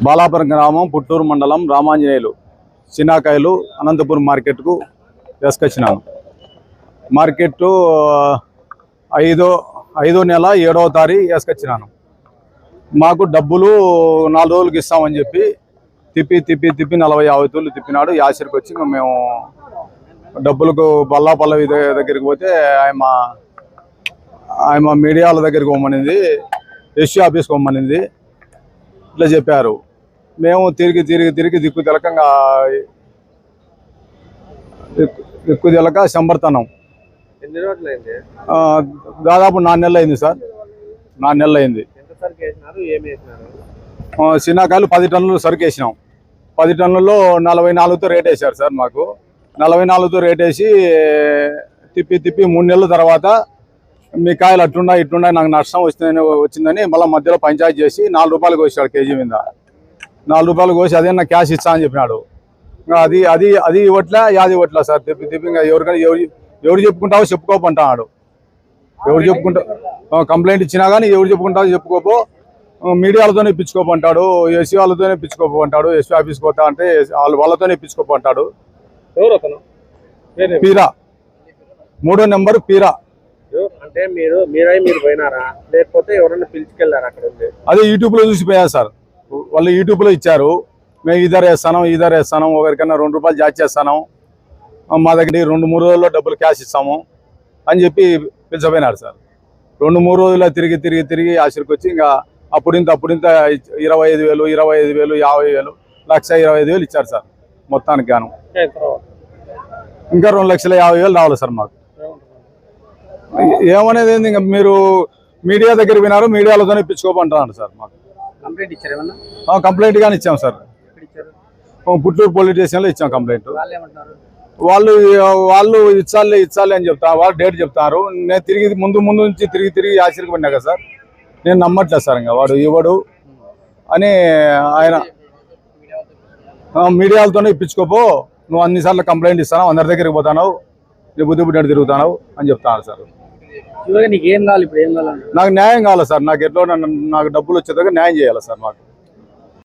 బాలాపురం గ్రామం పుట్టూరు మండలం రామాంజనేయులు చిన్నాకాయలు అనంతపురం మార్కెట్కు వేసుకొచ్చినాను. మార్కెట్ 5వ నెల 7వ తారీఖు వేసుకొచ్చినాను. మాకు డబ్బులు 4 రోజులకి ఇస్తామని చెప్పి తిప్పి 40-50 తూర్లు తిప్పినాడు. యాసరికి వచ్చి మేము డబ్బులకు బల్లా పల్లవి దగ్గరికి పోతే ఆయన మీడియాల దగ్గరికి పోమనింది, ఎస్సీ ఆఫీస్కి పోమనింది. ఇట్లా చెప్పారు. మేము తిరిగి దిక్కు తెలక సంబర్తనం. ఎన్ని రోజులైంది? దాదాపు 4 నెలలు అయింది సార్. 4 నెలలు అయింది. చిన్నకాయలు 10 టన్నులు సరుకు వేసినాం. 10 టన్నుల్లో 44తో రేట్ వేసారు సార్. మాకు 44తో రేట్ వేసి తిప్పి 3 నెలల తర్వాత మీ కాయలు అట్లున్నాయి ఇట్లున్నాయి, నాకు నష్టం వచ్చిందని మళ్ళీ మధ్యలో పంచాయతీ చేసి 4 రూపాయలు కోసాడు కేజీ మీద. 4 రూపాయలు కోసి అదే నాకు క్యాష్ ఇస్తా అని చెప్పినాడు. అది ఇవ్వట్లే, యాది ఇవ్వట్లే సార్. తిప్పి ఇంకా ఎవరు చెప్పుకుంటావో చెప్పుకోపంటాడు. ఎవరు చెప్పుకుంటా కంప్లైంట్ ఇచ్చినా కానీ ఎవరు చెప్పుకుంటావో చెప్పుకోపో, మీడియాలతోనే ఇప్పించుకోపంటాడు, ఎస్సీ వాళ్ళతోనే ఇప్పించుకోపంటాడు. ఎస్సీ ఆఫీస్కి పోతా అంటే వాళ్ళతోనే ఇప్పించుకోపంటాడు. పీరా 3వ నెంబర్ పీరా. అంటే మీరు పోయినారా లేకపోతే ఎవరైనా పిలుచుకెళ్ళారా? అక్కడ అదే యూట్యూబ్లో చూసిపోయా సార్. వాళ్ళు యూట్యూబ్లో ఇచ్చారు. మేము ఇద్దరు వేస్తాను, ఒకరికన్నా 2 రూపాయలు జాతి చేస్తాను, మా దగ్గర 2-3 రోజుల్లో డబ్బులు క్యాష్ ఇస్తాము అని చెప్పి పిలిచిపోయినారు సార్. 2-3 రోజుల్లో తిరిగి ఆశరికి వచ్చి ఇంకా అప్పుడింత 25,000, 50,000, 1,25,000 ఇచ్చారు సార్. మొత్తానికి గాను ఇంకా 2,50,000 రావాలి సార్. మాకు ఏమనేది ఇంకా మీరు మీడియా దగ్గర వినారు, మీడియాలతోనే ఇప్పించుకోమంటున్నాను సార్. మాకు కంప్లైంట్ కానీ ఇచ్చాం సార్. పుట్టూరు పోలీస్ స్టేషన్లో ఇచ్చాం కంప్లైంట్. వాళ్ళు ఇచ్చాలి అని చెప్తారు. వాళ్ళు డేట్ చెప్తారు. నేను తిరిగి ముందు నుంచి తిరిగి ఆశ్చర్యకి పడినా కదా సార్. నేను నమ్మట్లేదు సార్. ఇంకా వాడు ఇవ్వడు అని ఆయన మీడియాలతోనే ఇప్పించుకోపో, నువ్వు అన్నిసార్లు కంప్లైంట్ ఇస్తాను, అందరి దగ్గరికి పోతావు, నీ బుద్ధి పుట్టినట్టు తిరుగుతావు అని చెప్తాను సార్. నీకు ఏం కావాలి? ఇప్పుడు ఏం కావాలి? నాకు న్యాయం కావాలి సార్. నాకు ఎట్లా నాకు డబ్బులు వచ్చేదాకా న్యాయం చేయాలి సార్. మాకు